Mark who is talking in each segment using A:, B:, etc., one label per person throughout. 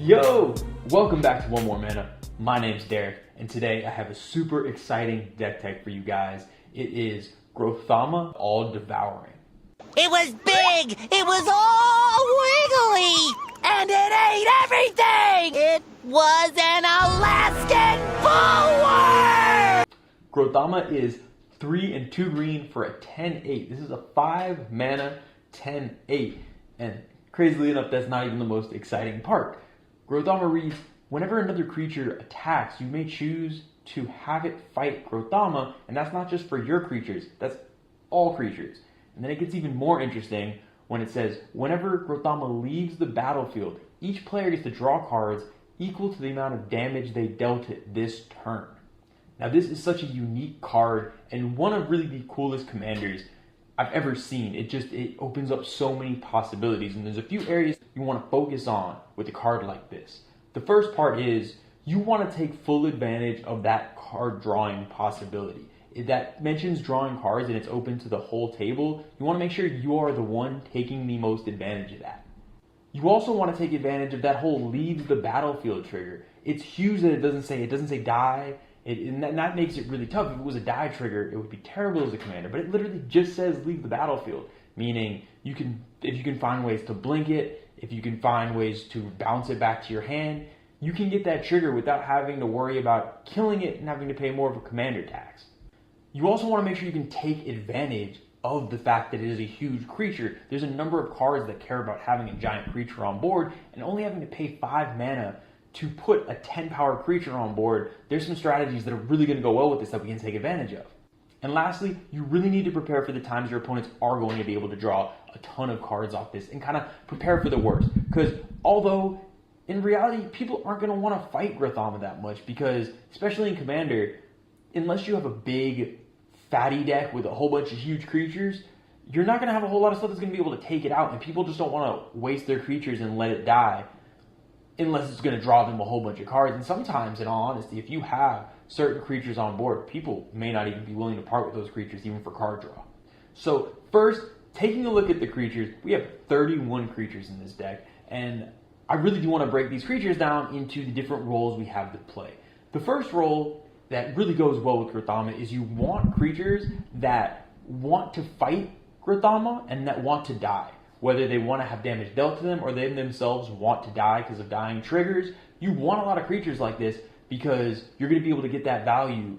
A: Yo! Welcome back to One More Mana. My name's Derek, and today I have a super exciting deck tech for you guys. It is Grothama, All-Devouring.
B: It was big! It was all wiggly! And it ate everything! It was an Alaskan bullworm!
A: Grothama is 3 and 2 green for a 10-8. This is a 5 mana 10-8. And crazily enough, that's not even the most exciting part. Grothama reads, whenever another creature attacks, you may choose to have it fight Grothama, and that's not just for your creatures, that's all creatures. And then it gets even more interesting when it says, whenever Grothama leaves the battlefield, each player gets to draw cards equal to the amount of damage they dealt it this turn. Now this is such a unique card and one of really the coolest commanders I've ever seen. It opens up so many possibilities, and there's a few areas you want to focus on with a card like this. The first part is you want to take full advantage of that card drawing possibility. If that mentions drawing cards and it's open to the whole table, you want to make sure you are the one taking the most advantage of that. You also want to take advantage of that whole leaves the battlefield trigger. It's huge that it doesn't say die. And that makes it really tough. If it was a die trigger, it would be terrible as a commander, but it literally just says leave the battlefield, meaning if you can find ways to blink it, if you can find ways to bounce it back to your hand, you can get that trigger without having to worry about killing it and having to pay more of a commander tax. You also want to make sure you can take advantage of the fact that it is a huge creature. There's a number of cards that care about having a giant creature on board and only having to pay 5 mana to put a 10 power creature on board. There's some strategies that are really going to go well with this that we can take advantage of. And lastly, you really need to prepare for the times your opponents are going to be able to draw a ton of cards off this and kind of prepare for the worst. Because although in reality, people aren't going to want to fight Grothama that much because, especially in Commander, unless you have a big fatty deck with a whole bunch of huge creatures, you're not going to have a whole lot of stuff that's going to be able to take it out, and people just don't want to waste their creatures and let it die unless it's going to draw them a whole bunch of cards. And sometimes, in all honesty, if you have certain creatures on board, people may not even be willing to part with those creatures even for card draw. So first, taking a look at the creatures, we have 31 creatures in this deck, and I really do want to break these creatures down into the different roles we have to play. The first role that really goes well with Grothama is you want creatures that want to fight Grothama and that want to die. Whether they want to have damage dealt to them or they themselves want to die because of dying triggers, you want a lot of creatures like this because you're going to be able to get that value.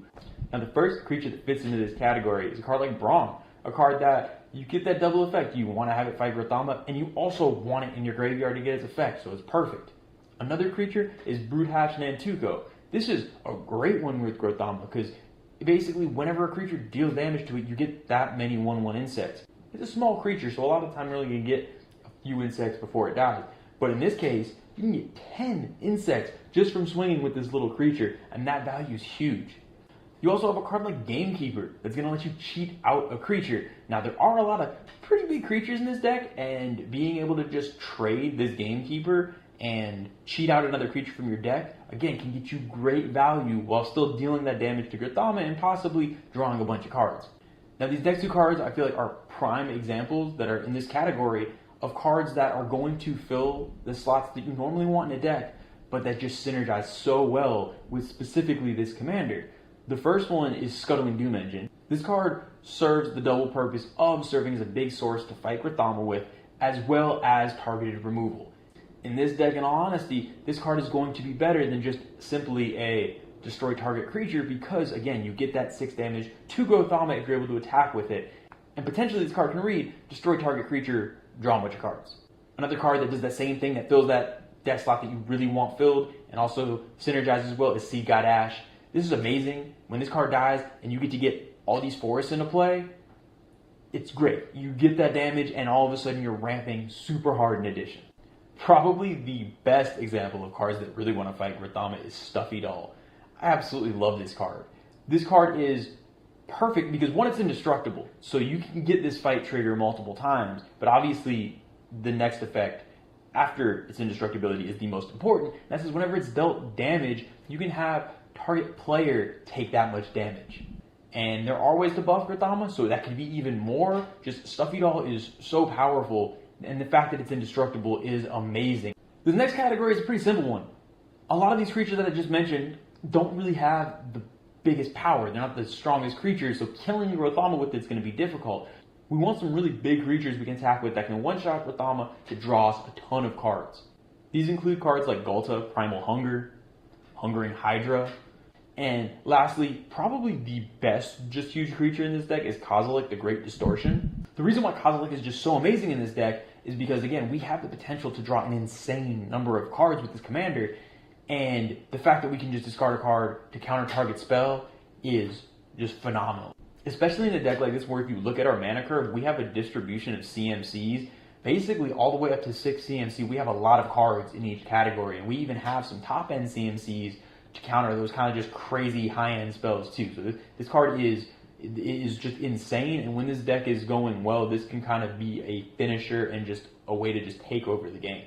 A: Now the first creature that fits into this category is a card like Brawn, a card that you get that double effect. You want to have it fight Grothama, and you also want it in your graveyard to get its effect, so it's perfect. Another creature is Broodhatch Nantuko. This is a great one with Grothama because basically whenever a creature deals damage to it, you get that many 1/1 insects. It's a small creature, so a lot of the time you're only going to get a few insects before it dies. But in this case, you can get 10 insects just from swinging with this little creature, and that value is huge. You also have a card like Gamekeeper that's going to let you cheat out a creature. Now, there are a lot of pretty big creatures in this deck, and being able to just trade this Gamekeeper and cheat out another creature from your deck, again, can get you great value while still dealing that damage to Grothama and possibly drawing a bunch of cards. Now, these next two cards I feel like are prime examples that are in this category of cards that are going to fill the slots that you normally want in a deck, but that just synergize so well with specifically this commander. The first one is Scuttling Doom Engine. This card serves the double purpose of serving as a big source to fight Grothama with, as well as targeted removal. In this deck, in all honesty, this card is going to be better than just simply a destroy target creature because, again, you get that 6 damage to Grothama if you're able to attack with it. And potentially this card can read destroy target creature, draw a bunch of cards. Another card that does that same thing, that fills that deck slot that you really want filled and also synergizes as well, is Seed God Ash. This is amazing. When this card dies and you get to get all these forests into play, it's great. You get that damage and all of a sudden you're ramping super hard in addition. Probably the best example of cards that really want to fight Grothama is Stuffy Doll. I absolutely love this card. This card is perfect because, one, it's indestructible, so you can get this fight trigger multiple times, but obviously the next effect after its indestructibility is the most important. That says whenever it's dealt damage, you can have target player take that much damage. And there are ways to buff Grothama, so that could be even more. Just Stuffy Doll is so powerful, and the fact that it's indestructible is amazing. The next category is a pretty simple one. A lot of these creatures that I just mentioned don't really have the biggest power. They're not the strongest creatures, so killing Grothama with it's going to be difficult. We want some really big creatures we can attack with that can one-shot Grothama to draw us a ton of cards. These include cards like Ghalta, Primal Hunger, Hungering Hydra, and lastly, probably the best just huge creature in this deck is Kozilek, the Great Distortion. The reason why Kozilek is just so amazing in this deck is because, again, we have the potential to draw an insane number of cards with this commander, and the fact that we can just discard a card to counter target spell is just phenomenal. Especially in a deck like this where if you look at our mana curve, we have a distribution of CMCs, basically all the way up to 6 CMC. We have a lot of cards in each category, and we even have some top-end CMCs to counter those kind of just crazy high-end spells too. So this card is just insane, and when this deck is going well, this can kind of be a finisher and just a way to just take over the game.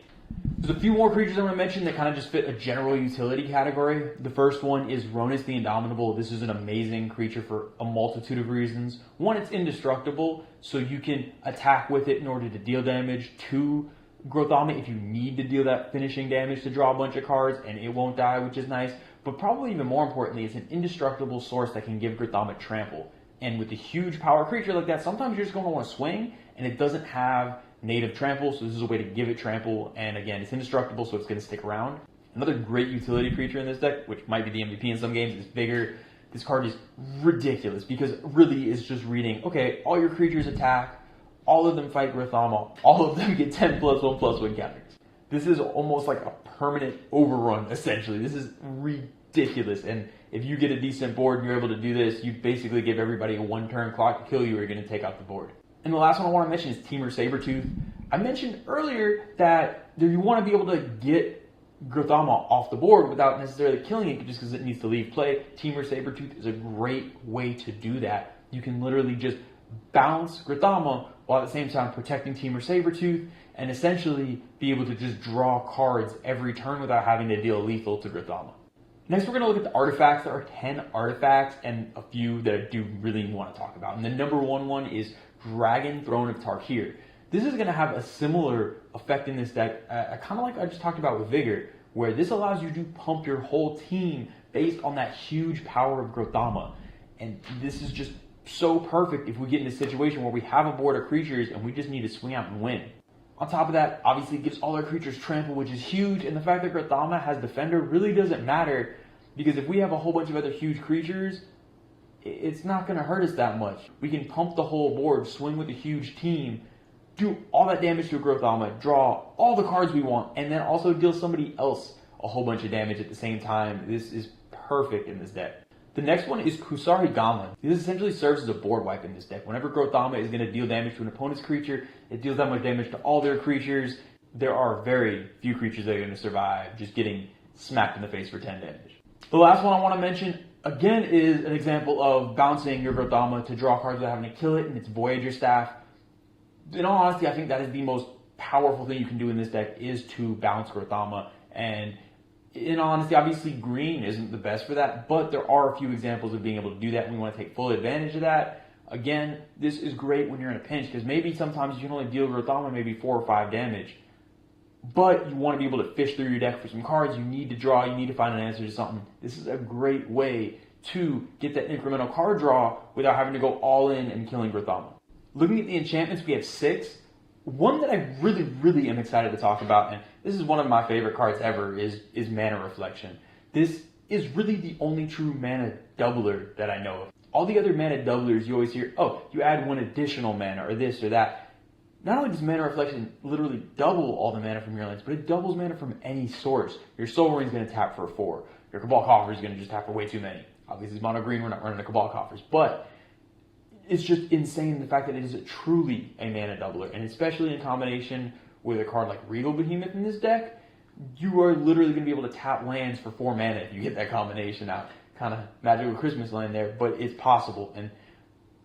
A: There's a few more creatures I want to mention that kind of just fit a general utility category. The first one is Ronus the Indomitable. This is an amazing creature for a multitude of reasons. One, it's indestructible, so you can attack with it in order to deal damage to Grothama if you need to deal that finishing damage to draw a bunch of cards, and it won't die, which is nice. But probably even more importantly, it's an indestructible source that can give Grothama trample. And with a huge power creature like that, sometimes you're just going to want to swing, and it doesn't have native trample, so this is a way to give it trample, and again, it's indestructible, so it's going to stick around. Another great utility creature in this deck, which might be the MVP in some games, is Vigor. This card is ridiculous because it really is just reading, okay, all your creatures attack, all of them fight Grothama, all of them get 10+1/+1 counters. This is almost like a permanent overrun, essentially. This is ridiculous, and if you get a decent board and you're able to do this, you basically give everybody a one-turn clock to kill you or you're going to take out the board. And the last one I want to mention is Temur Sabertooth. I mentioned earlier that you want to be able to get Grothama off the board without necessarily killing it just because it needs to leave play. Temur Sabertooth is a great way to do that. You can literally just bounce Grothama while at the same time protecting Temur Sabertooth and essentially be able to just draw cards every turn without having to deal lethal to Grothama. Next, we're going to look at the artifacts. There are 10 artifacts and a few that I do really want to talk about. And the number one is Dragon Throne of Tarkir. This is going to have a similar effect in this deck, kind of like I just talked about with Vigor, where this allows you to pump your whole team based on that huge power of Grothama. And this is just so perfect if we get in a situation where we have a board of creatures and we just need to swing out and win. On top of that, obviously it gives all our creatures trample, which is huge, and the fact that Grothama has Defender really doesn't matter, because if we have a whole bunch of other huge creatures, it's not going to hurt us that much. We can pump the whole board, swing with a huge team, do all that damage to Grothama, draw all the cards we want, and then also deal somebody else a whole bunch of damage at the same time. This is perfect in this deck. The next one is Kusarigama. This essentially serves as a board wipe in this deck. Whenever Grothama is going to deal damage to an opponent's creature, it deals that much damage to all their creatures. There are very few creatures that are going to survive just getting smacked in the face for 10 damage. The last one I want to mention, again, is an example of bouncing your Grothama to draw cards without having to kill it, and it's Voyager Staff. In all honesty, I think that is the most powerful thing you can do in this deck, is to bounce Grothama. And in all honesty, obviously green isn't the best for that, but there are a few examples of being able to do that, and we want to take full advantage of that. Again, this is great when you're in a pinch, because maybe sometimes you can only deal Grothama maybe 4 or 5 damage, but you want to be able to fish through your deck for some cards. You need to draw, you need to find an answer to something. This is a great way to get that incremental card draw without having to go all in and killing Grothama. Looking at the enchantments, we have 6. One that I really am excited to talk about, and this is one of my favorite cards ever, is Mana Reflection. This is really the only true mana doubler that I know of. All the other mana doublers, you always hear, oh, you add 1 additional mana, or this or that. Not only does Mana Reflection literally double all the mana from your lands, but it doubles mana from any source. Your Soul Ring is going to tap for 4. Your Cabal Coffer is going to just tap for way too many. Obviously, it's mono green, we're not running the Cabal Coffers, but it's just insane the fact that it is truly a mana doubler, and especially in combination with a card like Regal Behemoth in this deck, you are literally going to be able to tap lands for 4 mana if you get that combination out. Kind of Magical Christmas land there, but it's possible. And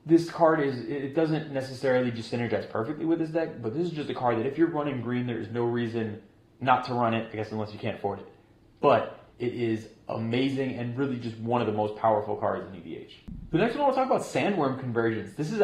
A: this card it doesn't necessarily just synergize perfectly with this deck, but this is just a card that if you're running green, there is no reason not to run it, I guess unless you can't afford it. But it is amazing and really just one of the most powerful cards in EDH. The next one I want to talk about Sandworm Conversions. This is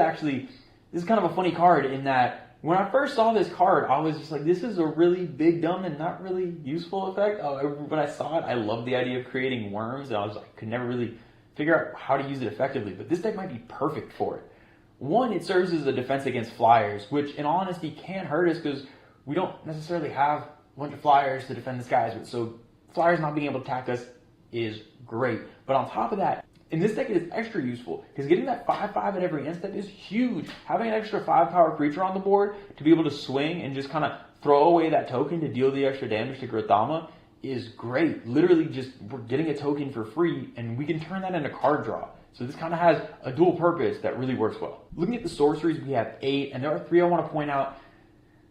A: kind of a funny card in that When I first saw this card, I was just like, this is a really big, dumb, and not really useful effect. When I saw it, I loved the idea of creating worms, and I was like, could never really figure out how to use it effectively, but this deck might be perfect for it. One, it serves as a defense against flyers, which in all honesty can hurt us because we don't necessarily have a bunch of flyers to defend the skies with, so flyers not being able to attack us is great. But on top of that, in this deck, it is extra useful because getting that 5/5 at every end step is huge. Having an extra 5-power creature on the board to be able to swing and just kind of throw away that token to deal the extra damage to Grothama is great. Literally, just we're getting a token for free, and we can turn that into card draw. So this kind of has a dual purpose that really works well. Looking at the sorceries, we have 8, and there are 3 I want to point out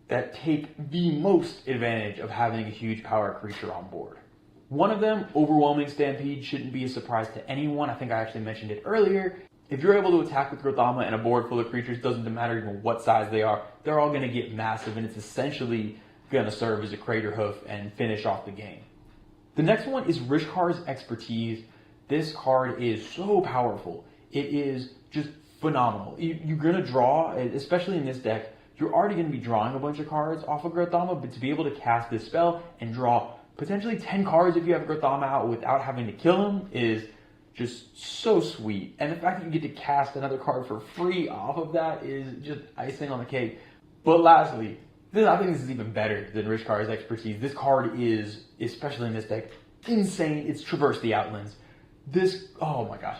A: that take the most advantage of having a huge power creature on board. One of them, Overwhelming Stampede, shouldn't be a surprise to anyone. I think I actually mentioned it earlier. If you're able to attack with Grothama and a board full of creatures, doesn't matter even what size they are, they're all going to get massive, and it's essentially going to serve as a crater hoof and finish off the game. The next one is Rishkar's Expertise. This card is so powerful. It is just phenomenal. You're going to draw, especially in this deck, you're already going to be drawing a bunch of cards off of Grothama, but to be able to cast this spell and draw potentially 10 cards if you have Grothama out without having to kill him is just so sweet. And the fact that you get to cast another card for free off of that is just icing on the cake. But lastly, I think this is even better than Rishkar's Expertise. This card is, especially in this deck, insane. It's Traverse the Outlands. Oh my gosh,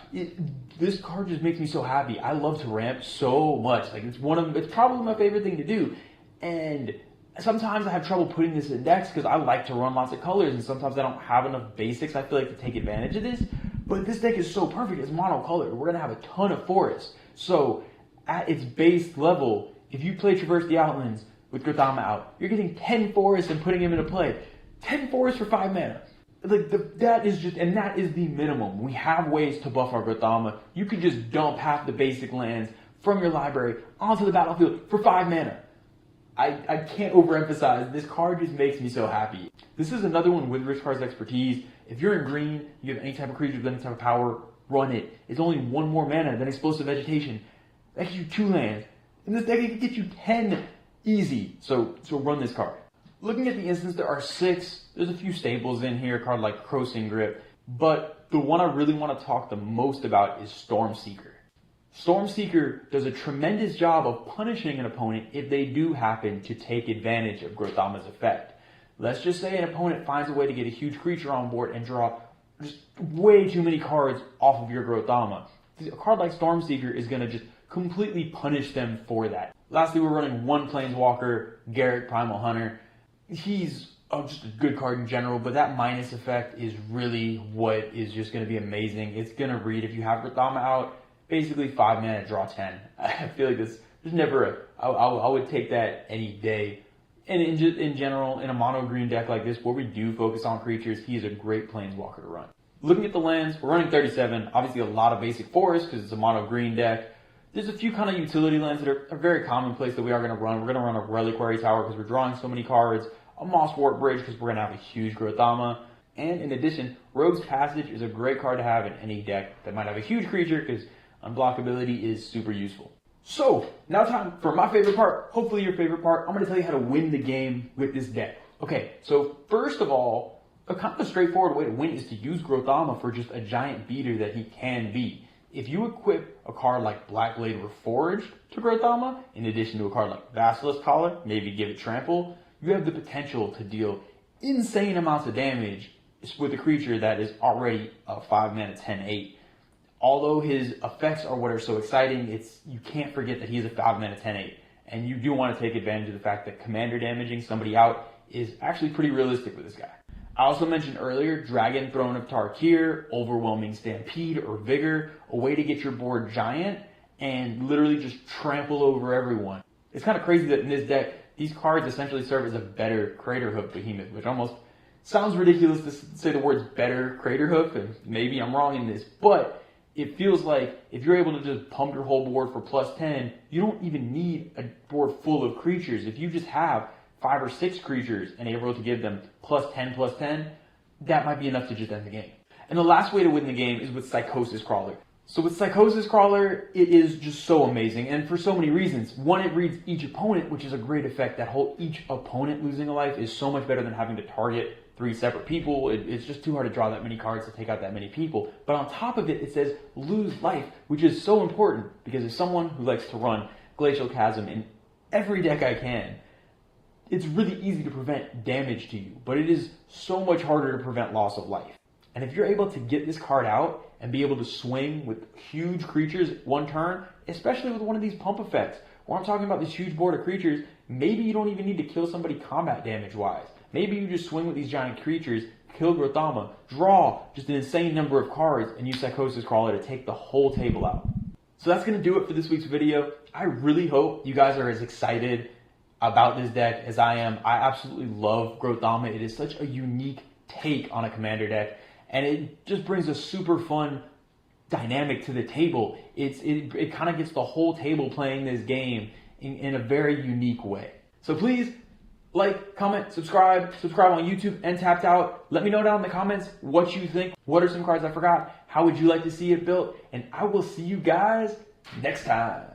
A: this card just makes me so happy. I love to ramp so much. Like it's probably my favorite thing to do. And sometimes I have trouble putting this in decks because I like to run lots of colors, and sometimes I don't have enough basics, I feel like, to take advantage of this. But this deck is so perfect. It's monocolored. We're going to have a ton of forests. So at its base level, if you play Traverse the Outlands with Grothama out, you're getting 10 forests and putting him into play. 10 forests for 5 mana. That is the minimum. We have ways to buff our Grothama. You could just dump half the basic lands from your library onto the battlefield for 5 mana. I can't overemphasize, this card just makes me so happy. This is another one with Rishkar's Expertise. If you're in green, you have any type of creature with any type of power, run it. It's only 1 more mana than Explosive Vegetation. That gets you 2 lands. In this deck, it can get you 10 easy. So run this card. Looking at the instance, there are 6. There's a few staples in here, a card like Crossing Grip. But the one I really want to talk the most about is Stormseeker. Stormseeker does a tremendous job of punishing an opponent if they do happen to take advantage of Grothama's effect. Let's just say an opponent finds a way to get a huge creature on board and draw just way too many cards off of your Grothama. A card like Stormseeker is going to just completely punish them for that. Lastly, we're running 1 Planeswalker, Garrett Primal Hunter. He's just a good card in general, but that minus effect is really what is just going to be amazing. It's going to read, if you have Grothama out, basically 5 mana, draw 10. I feel like there's never I would take that any day. And in general, in a mono green deck like this, where we do focus on creatures, he is a great Planeswalker to run. Looking at the lands, we're running 37. Obviously a lot of basic forests because it's a mono green deck. There's a few kind of utility lands that are very commonplace that we are going to run. We're going to run a Reliquary Tower because we're drawing so many cards, a Mosswort Bridge because we're going to have a huge Grothama. And in addition, Rogue's Passage is a great card to have in any deck that might have a huge creature because unblockability is super useful. So, now time for my favorite part, hopefully your favorite part. I'm going to tell you how to win the game with this deck. Okay, so first of all, a kind of a straightforward way to win is to use Grothama for just a giant beater that he can be. If you equip a card like Blackblade Reforged to Grothama, in addition to a card like Basilisk Collar, maybe give it Trample, you have the potential to deal insane amounts of damage with a creature that is already a 5 mana 10/8. Although his effects are what are so exciting, you can't forget that he's a 5 mana 10/8. And you do want to take advantage of the fact that commander damaging somebody out is actually pretty realistic with this guy. I also mentioned earlier Dragon Throne of Tarkir, Overwhelming Stampede, or Vigor, a way to get your board giant and literally just trample over everyone. It's kind of crazy that in this deck, these cards essentially serve as a better Crater Hoof Behemoth, which almost sounds ridiculous to say the words better Crater Hoof, and maybe I'm wrong in this, but it feels like if you're able to just pump your whole board for +10, you don't even need a board full of creatures. If you just have 5 or 6 creatures and able to give them +10/+10, that might be enough to just end the game. And the last way to win the game is with Psychosis Crawler. So with Psychosis Crawler, it is just so amazing, and for so many reasons. One, it reads each opponent, which is a great effect. That whole each opponent losing a life is so much better than having to target 3 separate people. It's just too hard to draw that many cards to take out that many people. But on top of it, it says lose life, which is so important because as someone who likes to run Glacial Chasm in every deck I can, it's really easy to prevent damage to you, but it is so much harder to prevent loss of life. And if you're able to get this card out and be able to swing with huge creatures one turn, especially with one of these pump effects, where I'm talking about this huge board of creatures, maybe you don't even need to kill somebody combat damage wise. Maybe you just swing with these giant creatures, kill Grothama, draw just an insane number of cards, and use Psychosis Crawler to take the whole table out. So that's going to do it for this week's video. I really hope you guys are as excited about this deck as I am. I absolutely love Grothama. It is such a unique take on a commander deck, and it just brings a super fun dynamic to the table. It kind of gets the whole table playing this game in a very unique way. So please like, comment, subscribe on YouTube and Tapped Out. Let me know down in the comments what you think. What are some cards I forgot? How would you like to see it built? And I will see you guys next time.